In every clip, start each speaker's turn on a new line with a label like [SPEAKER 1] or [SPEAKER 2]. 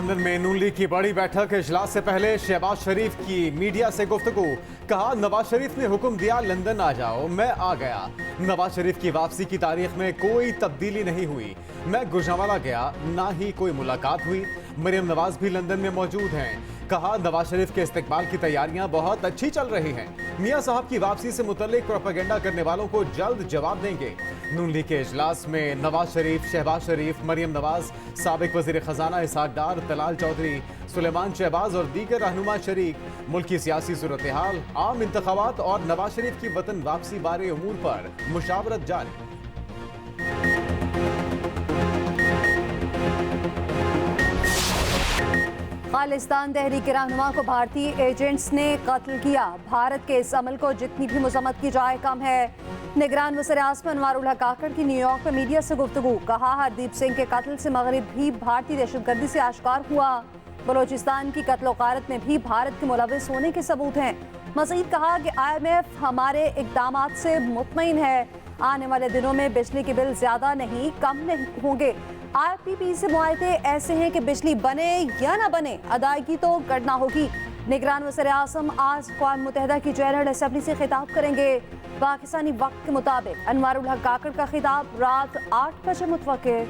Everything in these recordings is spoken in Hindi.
[SPEAKER 1] लंदन में नून लीग की बड़ी बैठक। इजलास से पहले शहबाज शरीफ की मीडिया से गुफ्तगू। कहा, नवाज शरीफ ने हुक्म दिया लंदन आ जाओ, मैं आ गया। नवाज शरीफ की वापसी की तारीख में कोई तब्दीली नहीं हुई। मैं गुजरांवाला गया, ना ही कोई मुलाकात हुई। मरियम नवाज भी लंदन में मौजूद हैं। कहा, नवाज शरीफ के इस्तेकबाल की तैयारियां बहुत अच्छी चल रही हैं। मियां साहब की वापसी से मुतल्लिक प्रोपेगेंडा करने वालों को जल्द जवाब देंगे। नून लीग के इजलास में नवाज शरीफ, शहबाज शरीफ, मरियम नवाज, साबिक वजीर खजाना इसहाक डार, तलाल चौधरी, सुलेमान शहबाज और दीगर रहनुमा शरीक। मुल्क की सियासी सूरत हाल, आम इंतखाबात और नवाज शरीफ की वतन वापसी बारे उमूर पर मुशावरत जारी।
[SPEAKER 2] खालिस्तान तहरीक के रहनुमा को भारतीय एजेंट्स ने कत्ल किया। भारत के इस अमल को जितनी भी मजम्मत की जाए कम है। निगरान वज़ीर-ए-आज़म अनवारुल हक काकड़ की न्यूयॉर्क में मीडिया से गुफ्तगू। कहा, हरदीप सिंह के कत्ल से मगरिब भी भारतीय दहशतगर्दी से आश्कार हुआ। बलोचिस्तान की कत्ल गारत में भी भारत के मुलविस होने के सबूत हैं। मज़ीद कहा कि IMF हमारे इक़दामात से मुतमईन है। आने वाले दिनों में बिजली के बिल ज़्यादा नहीं कम नहीं होंगे। IPP से मुआहदे ऐसे हैं कि बिजली बने या ना बने, अदायगी तो करना होगी। निगरान वज़ीर-ए-आज़म आज अक़वाम मुत्तहिदा की जनरल असेंबली से खिताब करेंगे। पाकिस्तानी वक्त के मुताबिक अनवारुल हक काकड़ का खिताब रात 8 बजे मुतवक्किर।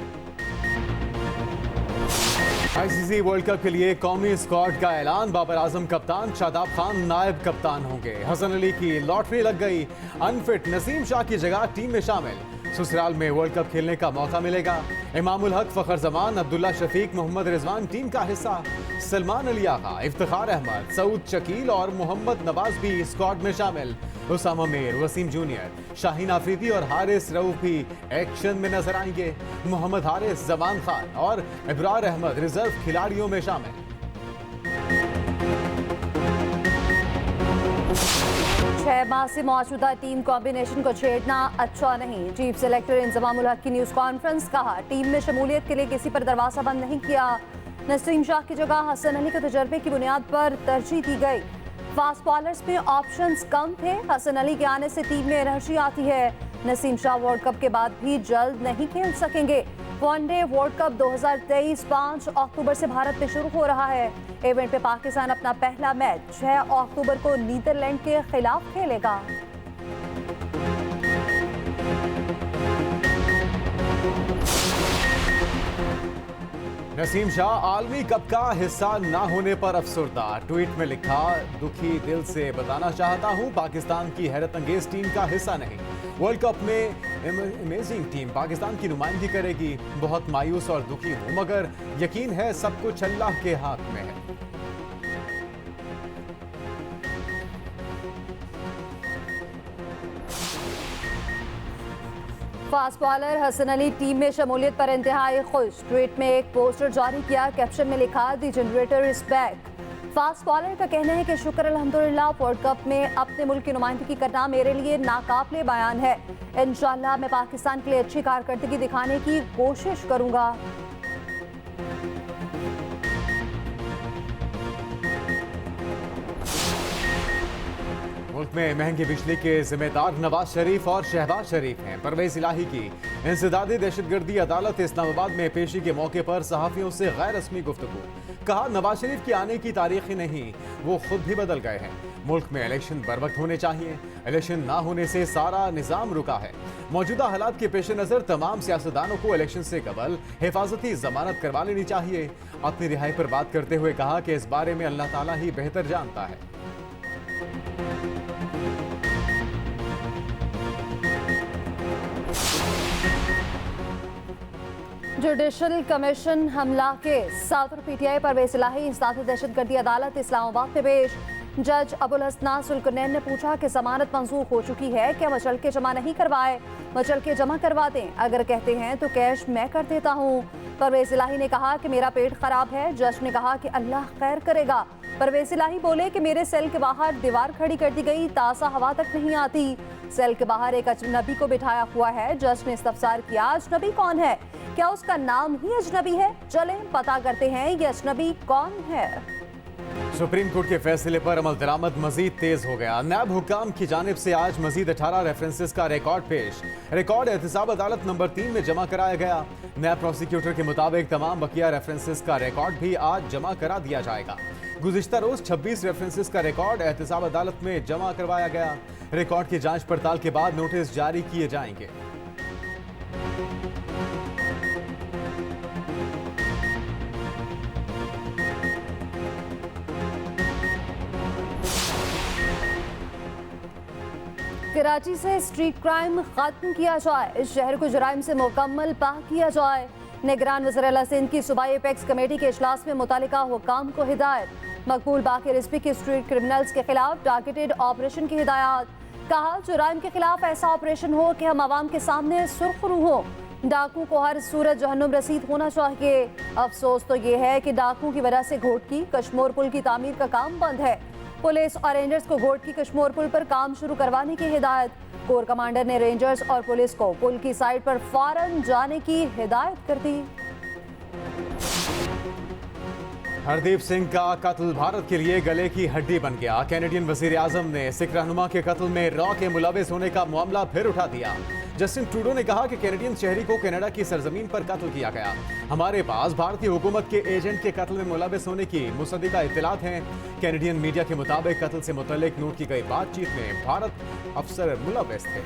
[SPEAKER 1] ICC वर्ल्ड कप के लिए कौमी स्क्वाड का ऐलान। बाबर आजम कप्तान, शादाब खान नायब कप्तान होंगे। हसन अली की लॉटरी लग गई। अनफिट नसीम शाह की जगह टीम में शामिल। ससुराल में वर्ल्ड कप खेलने का मौका मिलेगा। इमामुल हक, फखर जमान, अब्दुल्ला शफीक, मोहम्मद रिजवान टीम का हिस्सा। सलमान अली आगा, इफ्तिखार अहमद, सऊद शकील और मोहम्मद नवाज भी स्क्वाड में शामिल। उसामा मीर, वसीम जूनियर, शाहीन आफरीदी और हारिस रऊफ भी एक्शन में नजर आएंगे। मोहम्मद हारिस, जमान खान और इब्रार अहमद रिजर्व खिलाड़ियों में शामिल।
[SPEAKER 2] 6 माह से मौजूदा टीम कॉम्बिनेशन को छेड़ना अच्छा नहीं। चीफ सेलेक्टर इंजमामुल हक की न्यूज़ कॉन्फ्रेंस। कहा, टीम में शमूलियत के लिए किसी पर दरवाजा बंद नहीं किया। नसीम शाह की जगह हसन अली के तजर्बे की बुनियाद पर तरजीह दी गई। फास्ट बॉलर्स में ऑप्शंस कम थे। हसन अली के आने से टीम में एनर्जी आती है। नसीम शाह वर्ल्ड कप के बाद भी जल्द नहीं खेल सकेंगे। वनडे वर्ल्ड कप 2023 5 अक्टूबर से भारत में शुरू हो रहा है। इवेंट में पाकिस्तान अपना पहला मैच 6 अक्टूबर को नीदरलैंड के खिलाफ खेलेगा।
[SPEAKER 1] नसीम शाह आलमी कप का हिस्सा ना होने पर अफसरदा। ट्वीट में लिखा, दुखी दिल से बताना चाहता हूं, पाकिस्तान की हैरत अंगेज टीम का हिस्सा नहीं। वर्ल्ड कप में अमेजिंग टीम पाकिस्तान की नुमाइंदगी करेगी। बहुत मायूस और दुखी हूं, मगर यकीन है सब कुछ अल्लाह के हाथ में है।
[SPEAKER 2] Fast bowler Hasan Ali team में शमूलियत पर इंतहाई खुश। ट्वीट में एक पोस्टर जारी किया। कैप्शन में लिखा, the generator is back. Fast bowler का कहना है कि शुक्र अल्हम्दुलिल्लाह, वर्ल्ड कप में अपने मुल्क की नुमाइंदगी करना मेरे लिए नाकाबिले बयान है। इंशाअल्लाह मैं पाकिस्तान के लिए अच्छी कारकर्दगी दिखाने की कोशिश करूंगा।
[SPEAKER 1] मुल्क में महंगी बिजली के जिम्मेदार नवाज शरीफ और शहबाज शरीफ हैं। परवेज इलाही की इंसदादी दहशतगर्दी अदालत इस्लामाबाद में पेशी के मौके पर सहाफियों से गैर रस्मी गुफ्तगू। कहा, नवाज शरीफ के आने की तारीख ही नहीं, वो खुद भी बदल गए हैं। मुल्क में इलेक्शन बर वक्त होने चाहिए। इलेक्शन ना होने से सारा निज़ाम रुका है। मौजूदा हालात के पेश नज़र तमाम सियासतदानों को इलेक्शन से कबल हिफाजती जमानत करवा लेनी चाहिए। अपनी रिहाई पर बात करते हुए कहा कि इस बारे में अल्लाह ताला ही बेहतर जानता है।
[SPEAKER 2] जुडिशल कमीशन हमला केस। सदर PTI परवेज इलाही इंसदादी दहशतगर्दी अदालत इस्लामाबाद में पेश। जज अबुल हसनात सुल्कनैन ने पूछा कि जमानत मंजूर हो चुकी है, क्या मचल के जमा नहीं करवाए? मचल के जमा करवा दें, अगर कहते हैं तो कैश मैं कर देता हूँ। परवेज इलाही ने कहा कि मेरा पेट खराब है। जज ने कहा कि अल्लाह खैर करेगा। परवेज इलाही बोले कि मेरे सेल के बाहर दीवार खड़ी कर दी गई, ताज़ा हवा तक नहीं आती। सेल के बाहर एक अजनबी को बिठाया हुआ है। जज ने इस्तफसार किया, अजनबी कौन है? क्या उसका नाम ही अजनबी है? चलें पता करते हैं ये अजनबी कौन है।
[SPEAKER 1] सुप्रीम कोर्ट के फैसले पर अमल दरामद मजीद तेज हो गया। नायब हुक्काम की जानिब से आज मजीद 18 रेफरेंसेस का रिकॉर्ड पेश। रिकॉर्ड एहतसाब अदालत नंबर 3 में जमा कराया गया। नायब प्रोसिक्यूटर के मुताबिक तमाम बकिया रेफरेंसेस का रिकॉर्ड भी आज जमा करा दिया जाएगा। गुज़िश्ता रोज 26 रेफरेंसेस का रिकॉर्ड एहतसाब अदालत में जमा करवाया गया। रिकॉर्ड की जांच पड़ताल के बाद नोटिस जारी किए जाएंगे।
[SPEAKER 2] कराची से स्ट्रीट क्राइम खत्म किया जाए, इस शहर को जुराइम से मुकम्मल पाक किया जाए। निगरान वज़ीर आला सिंध की सूबाई एपेक्स कमेटी के इजलास में मुतालिका हुक्काम को हिदायत। मकबूल बाकी रिजवी के स्ट्रीट क्रिमिनल्स के खिलाफ टारगेटेड ऑपरेशन की हिदायत। कहा जुराइम के खिलाफ ऐसा ऑपरेशन हो कि हम आवाम के सामने सुर्खरू हो। डाकू को हर सूरत जहन्नुम रसीद होना चाहिए। अफसोस तो ये है कि डाकू की वजह से घोटकी कश्मोर पुल की तामीर का काम बंद है। पुलिस और रेंजर्स को घोटकी कश्मोर पुल पर काम शुरू करवाने की हिदायत। कोर कमांडर ने रेंजर्स और पुलिस को पुल की साइड पर फौरन जाने की हिदायत कर दी।
[SPEAKER 1] हरदीप सिंह का कत्ल भारत के लिए गले की हड्डी बन गया। कैनेडियन वजीर आजम ने सिख रहनुमा के कत्ल में रॉ के मुलविस होने का मामला फिर उठा दिया। जस्टिन ट्रूडो ने कहा कि कैनेडियन शहरी को कनाडा की सरजमीन पर कत्ल किया गया। हमारे पास भारतीय हुकूमत के एजेंट के कत्ल में मुलविस होने की मुसद्दिका इत्तलात हैं। कैनेडियन मीडिया के मुताबिक कत्ल से मुतल्लिक नोट की गई बातचीत में भारत अफसर मुलविस थे।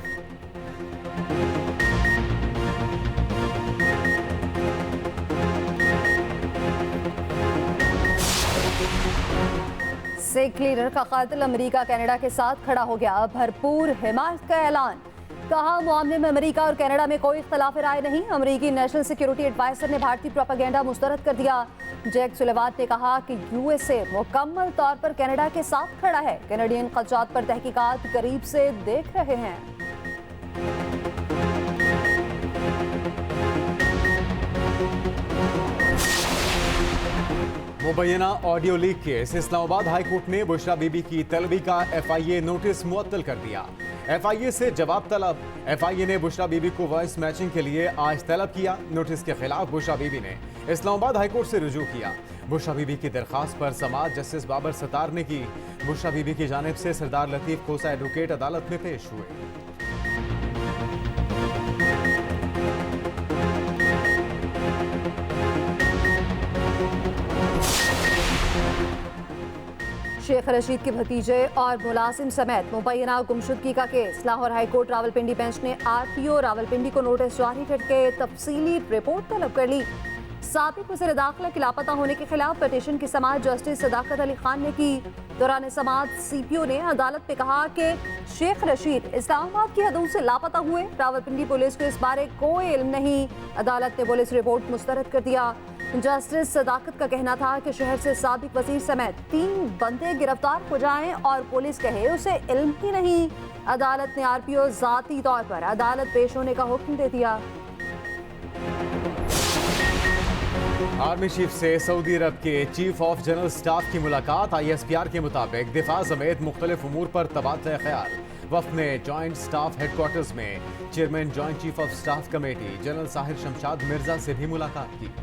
[SPEAKER 2] सिख लीडर का कातिल अमेरिका कनाडा के साथ खड़ा हो गया। भरपूर हिमायत का ऐलान। कहा मामले में अमेरिका और कनाडा में कोई इख्तलाफ राय नहीं। अमेरिकी नेशनल सिक्योरिटी एडवाइजर ने भारतीय प्रोपेगेंडा मुस्तरद कर दिया। जैक सुलेवान ने कहा कि यूएसए मुकम्मल तौर पर कनाडा के साथ खड़ा है। कैनेडियन खदशात पर तहकीकात करीब से देख रहे हैं।
[SPEAKER 1] मुबैना audio leak case. Islamabad high court ने बुशरा बीबी की तलबी का एफआईए नोटिस मुअत्तल कर दिया। एफआईए से जवाब तलब। एफआईए ने बुशरा बीबी को वॉइस मैचिंग के लिए आज तलब किया। नोटिस के खिलाफ बुशरा बीबी ने इस्लामाबाद हाई कोर्ट से रुजू किया। बुशरा बीबी की दरख्वास्त पर समाअत जस्टिस बाबर सतार ने की। बुशरा बीबी की जानिब से सरदार लतीफ कोसा एडवोकेट अदालत में पेश हुए।
[SPEAKER 2] शेख रशीद के भतीजे और मुलाजिम समेत मुबैना गुमशुदगी का case. Lahore high court Rawalpindi bench ने आरटीओ रावलपिंडी को नोटिस जारी करके तफसीली रिपोर्ट तलब कर ली। साबिक वज़ीर दाखिला के लापता होने के खिलाफ पिटीशन की समाअत जस्टिस सदाकत अली खान ने की। दौरान समाअत सीपीओ ने अदालत में कहा कि शेख रशीद इस्लामाबाद की हदों से लापता हुए। रावलपिंडी पुलिस को इस बारे कोई इल्म नहीं। अदालत ने पुलिस रिपोर्ट मुस्तरद कर दिया। जस्टिस सदाकत का कहना था कि शहर से साबिक वजीर समेत 3 बंदे गिरफ्तार हो जाएं और पुलिस कहे उसे इल्म ही नहीं। अदालत ने आरपीओ जाती तौर पर अदालत पेश होने का हुक्म दे दिया।
[SPEAKER 1] आर्मी चीफ से सऊदी अरब के चीफ ऑफ जनरल स्टाफ की मुलाकात। ISPR के मुताबिक दिफा समेत मुख्तलिफ उमूर पर तबादला ख्याल। वफ्द ने जॉइंट स्टाफ हेडक्वार्टर्स में chairman joint chief of staff committee general Sahir Shamshad Mirza से भी मुलाकात की।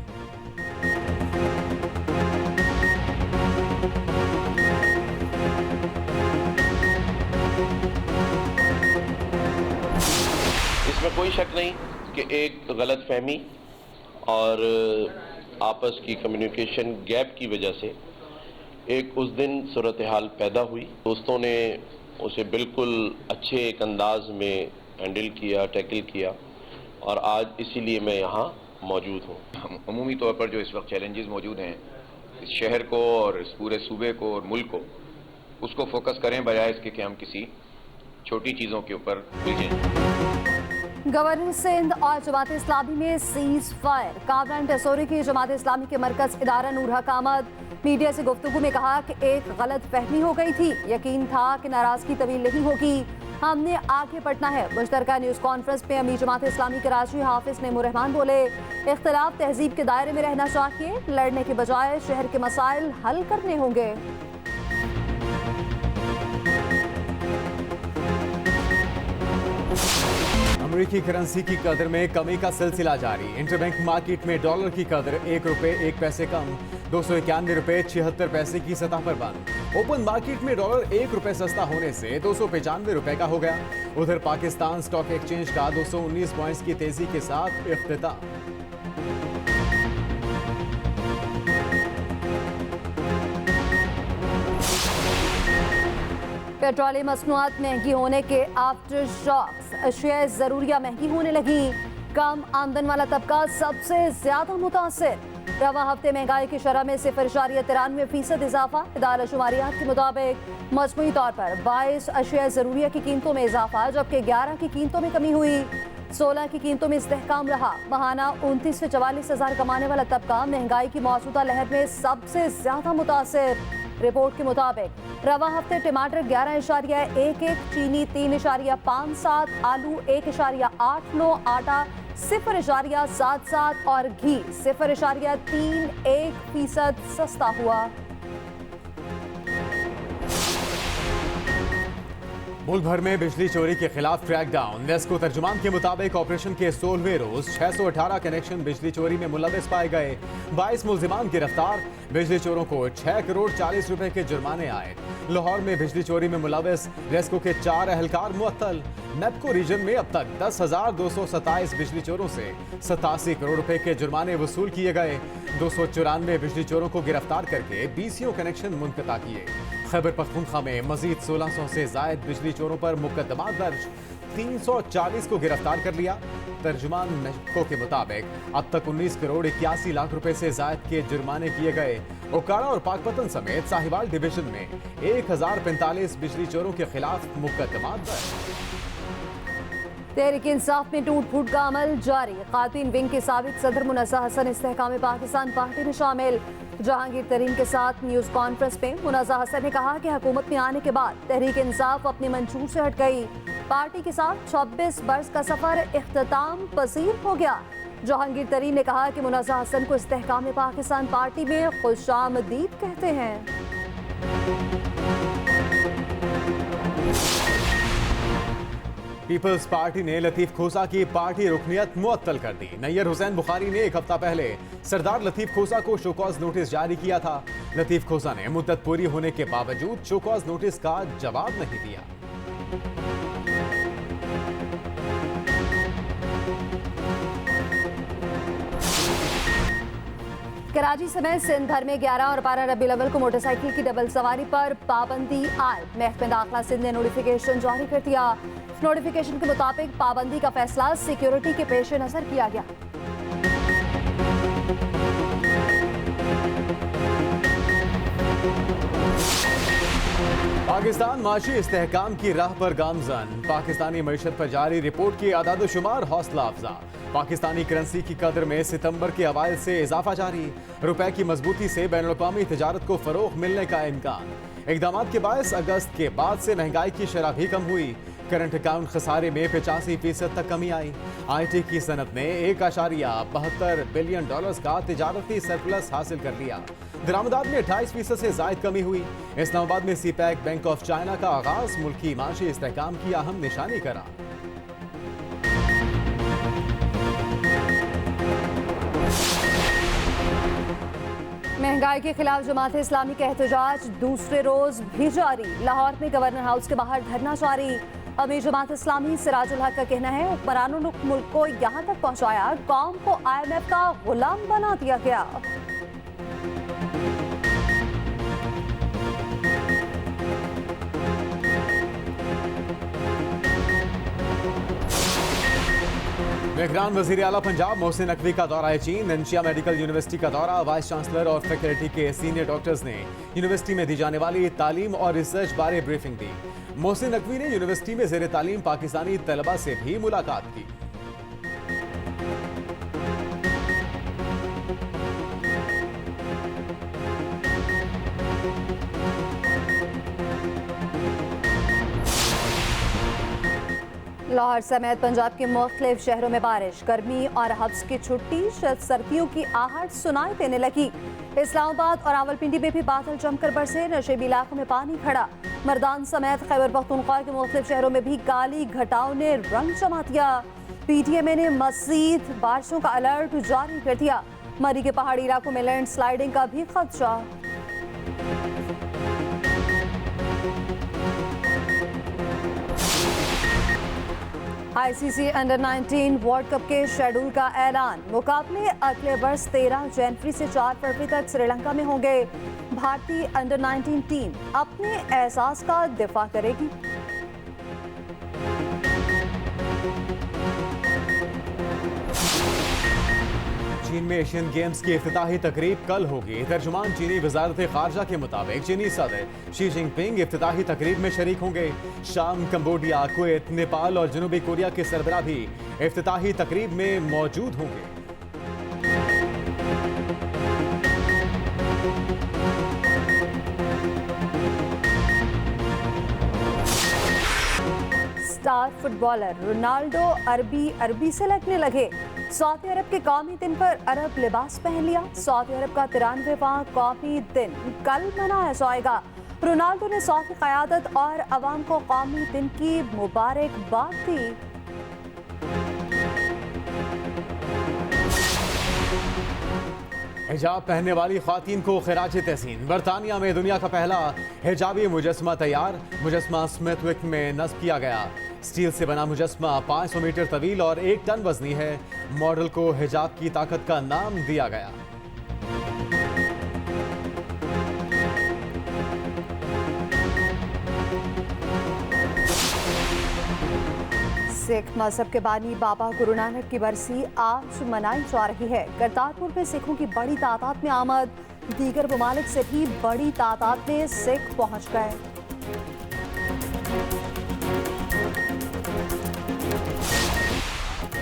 [SPEAKER 3] इसमें कोई शक नहीं कि एक गलत फहमी और आपस की कम्युनिकेशन गैप की वजह से एक उस दिन सूरत हाल पैदा हुई। दोस्तों ने उसे बिल्कुल अच्छे एक अंदाज में हैंडल किया, टैकल किया और आज इसीलिए मैं यहाँ मौजूद हूँ।
[SPEAKER 4] अमूमी तौर पर जो इस वक्त चैलेंजेस मौजूद हैं इस शहर को और इस पूरे सूबे को और मुल्क को, उसको फोकस करें बजाय इसके कि हम किसी छोटी चीज़ों के ऊपर उलझें।
[SPEAKER 2] गवर्नर सिंध और जमात इस्लामी में cease fire. Kabra and Tessori की जमात इस्लामी के मरकज इदारा नूर हक अहमद मीडिया से गुफ्तगू में कहा कि एक गलत फहमी हो गई थी। यकीन था कि नाराजगी तवील नहीं होगी, हमने आगे बढ़ना है। मुश्तरका न्यूज़ कॉन्फ्रेंस में अमीर जमात इस्लामी कराची हाफिज नेमूर रहमान बोले, इख्तिलाफ तहजीब के दायरे में रहना चाहिए, लड़ने के बजाय शहर के मसाइल हल करने होंगे।
[SPEAKER 1] अमेरिकी करेंसी की कदर में कमी का सिलसिला जारी। इंटरबैंक मार्केट में डॉलर की कदर 1 रुपए 1 पैसे कम 291 रुपए 76 पैसे की सतह पर बंद। ओपन मार्केट में डॉलर 1 रुपए सस्ता होने से 295 रुपए का हो गया। उधर पाकिस्तान स्टॉक एक्सचेंज का 219 पॉइंट्स की तेजी के साथ इफ्तिताह।
[SPEAKER 2] पेट्रोलियम मसनूआत महंगी होने के आफ्टर शॉक्स, अशिया ज़रूरिया महंगी होने लगी। कम आमदन वाला तबका सबसे ज्यादा मुतासिर। रवा हफ्ते महंगाई की शरह में 0.93% इजाफा। इदारा शुमारियात के मुताबिक मजमूई तौर पर 22 अशिया ज़रूरिया की कीमतों में इजाफा, जबकि 11 की कीमतों में कमी हुई। 16 की कीमतों में इस्तेहकाम रहा। माहाना 29 से 44 हज़ार कमाने वाला तबका महंगाई की मौजूदा लहर में सबसे ज्यादा मुतासिर। रिपोर्ट के मुताबिक रवा हफ्ते टमाटर 11.11, चीनी 3.57, आलू 1.89, आटा 0.77 और घी 0.31% सस्ता हुआ।
[SPEAKER 1] मुल्क भर में बिजली चोरी के खिलाफ क्रैकडाउन। नेस्को तर्जुमान के मुताबिक ऑपरेशन के 16वें रोज 618 कनेक्शन बिजली चोरी में मुलविस पाए गए। 22 मुल्जिमान गिरफ्तार। बिजली चोरों को 6 करोड़ 40 रुपए के जुर्माने आए। लाहौर में बिजली चोरी में मुलविस नेस्को के 4 एहलकार मुअत्तल। नेपको रीजन में अब तक 10,227 बिजली चोरों से 87 करोड़ रुपए के जुर्माने वसूल किए गए। 294 बिजली चोरों को गिरफ्तार करके बीसीओ कनेक्शन मुनक़ता किए। खैबर पख्तूनख्वा में मजीद 1600 से जायद बिजली चोरों पर मुकदमा दर्ज। 340 को गिरफ्तार कर लिया। तर्जुमान नेस्को के मुताबिक अब तक 19 करोड़ 81 लाख रुपए से जायद के जुर्माने किए गए। ओकाड़ा और पाकपतन समेत साहिवाल डिवीजन में 1045 बिजली चोरों के खिलाफ मुकदमा दर्ज।
[SPEAKER 2] तहरीक इंसाफ में टूट फूट का अमल जारी। खातिन विंग के साबिक सदर मुनज़्ज़ा हसन इस्तेहकाम पाकिस्तान पार्टी में शामिल। जहांगीर तरीन के साथ न्यूज़ कॉन्फ्रेंस में मुनज़्ज़ा हसन ने कहा कि हुकूमत में आने के बाद तहरीक इंसाफ अपने मंशूर से हट गई। पार्टी के साथ 26 बरस का सफर इख्तिताम पसीर हो गया। जहांगीर तरीन ने कहा कि मुनज़्ज़ा हसन को इस्तेहकाम पाकिस्तान पार्टी में खुशामदीद कहते हैं।
[SPEAKER 1] पीपल्स पार्टी ने लतीफ खोसा की पार्टी रुकनियत मुअत्तल कर दी। नैयर हुसैन बुखारी ने एक हफ्ता पहले सरदार लतीफ खोसा को शोकॉज नोटिस जारी किया था। लतीफ खोसा ने मुद्दत पूरी होने के बावजूद शोकॉज नोटिस का जवाब नहीं दिया।
[SPEAKER 2] कराची समेत सिंध भर में 11 और 12 रबीउल अव्वल को मोटरसाइकिल की डबल सवारी पर पाबंदी आयद। महकमा दाखिला सिंध ने नोटिफिकेशन जारी कर दिया। नोटिफिकेशन के मुताबिक पाबंदी का फैसला सिक्योरिटी के पेश नजर किया गया।
[SPEAKER 1] पाकिस्तान माशी इस्तेहकाम की राह पर गामजन। पाकिस्तानी मईशत पर जारी रिपोर्ट की आदादोशुमार हौसला अफजा। पाकिस्तानी करेंसी की कदर में सितंबर के अवाइल से इजाफा जारी। रुपए की मजबूती से बैनुल-अक़वामी तिजारत को फरोग मिलने का इम्कान। इक़दामात के बायस अगस्त के बाद से महंगाई की शरह भी कम हुई। करंट अकाउंट खसारे में 85% तक कमी आई। IT की सनत ने 1.72 बिलियन डॉलर्स का तिजारती सरप्लस हासिल कर लिया। दरामदात में 28% से जायद कमी हुई। इस्लामाबाद में सीपैक बैंक ऑफ चाइना का आगाज मुल्की माशी इस्तेहकाम की अहम निशानी करा।
[SPEAKER 2] महंगाई के खिलाफ जमात इस्लामी का एहतजाज दूसरे रोज भी जारी। लाहौर में गवर्नर हाउस के बाहर धरना जारी। अमीर जमात इस्लामी सिराजुल हक का कहना है हुक्मरानों ने मुल्क को यहाँ तक पहुँचाया, कौम को IMF का गुलाम बना दिया गया।
[SPEAKER 1] निगरान वजीर आला पंजाब मोहसिन नकवी का दौरा चीन। नंशिया मेडिकल यूनिवर्सिटी का दौरा। वाइस चांसलर और फैकल्टी के सीनियर डॉक्टर्स ने यूनिवर्सिटी में दी जाने वाली तालीम और रिसर्च बारे ब्रीफिंग दी। मोहसिन नकवी ने यूनिवर्सिटी में ज़ेर तालीम पाकिस्तानी तलबा से भी मुलाकात की।
[SPEAKER 2] शहर समेत पंजाब के मुख्तलिफ शहरों में बारिश, गर्मी और हब्स की छुट्टी, सर्दियों की आहट सुनाई देने लगी। इस्लामाबाद और रावलपिंडी में भी बादल जमकर बरसे, नशेबी इलाकों में पानी खड़ा। मर्दान समेत खैबर पख्तूनख्वा के मुख्तलिफ शहरों में भी काली घटाओं ने रंग जमा दिया। PTMA ने मजीद बारिशों का अलर्ट जारी कर दिया। मरी के पहाड़ी इलाकों में लैंडस्लाइडिंग का भी खदशा। ICC अंडर 19 वर्ल्ड कप के शेड्यूल का ऐलान। मुकाबले अगले वर्ष 13 जनवरी से 4 फरवरी तक श्रीलंका में होंगे। भारतीय अंडर 19 टीम अपने एहसास का दिफा करेगी।
[SPEAKER 1] चीन में एशियन गेम्स की इफ्तिताही तकरीब कल होगी। तर्जुमान चीनी वजारत खारजा के मुताबिक चीनी सदर शी जिनपिंग इफ्तिताही तकरीब में शरीक होंगे। शाम, कंबोडिया, कुवैत, नेपाल और जनूबी कोरिया के सरबराह भी इफ्तिताही तकरीब में मौजूद होंगे।
[SPEAKER 2] स्टार फुटबॉलर रोनाल्डो अरबी से लगने लगे। सऊदी अरब के कौमी दिन पर अरब लिबास पहन लिया। सऊदी अरब का 93वां कौमी दिन कल मनाया जाएगा। रोनाल्डो ने सऊदी क़यादत और अवाम को कौमी दिन की मुबारकबाद दी।
[SPEAKER 1] हिजाब पहनने वाली ख्वातीन को खिराज तहसीन। बरतानिया में दुनिया का पहला हिजाबी मुजस्मा तैयार। मुजस्मा स्मिथविक में नस्ब किया गया। स्टील से बना मुजस्मा 500 मीटर तवील और 1 टन वजनी है। मॉडल को हिजाब की ताकत का नाम दिया गया।
[SPEAKER 2] सिख मजहब के बानी बाबा गुरु नानक की बरसी आज मनाई जा रही है। करतारपुर में सिखों की बड़ी तादाद में आमद। दीगर ममालिक से भी बड़ी तादाद में सिख पहुंच गए।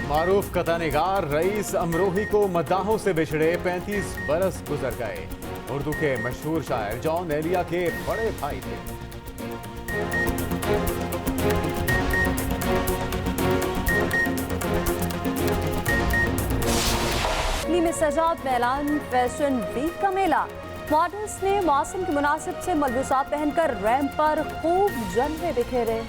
[SPEAKER 1] मारूफ कथानिगार रईस अमरोही को मद्दाहों से बिछड़े 35 बरस गुजर गए। उर्दू के मशहूर शायर जॉन एलिया के बड़े भाई थे।
[SPEAKER 2] में सजाद मैलान फैशन वीक का मेला। मॉडल्स ने मौसम के मुनासिब से मलबूसात पहनकर रैंप पर खूब जलवे बिखेरे।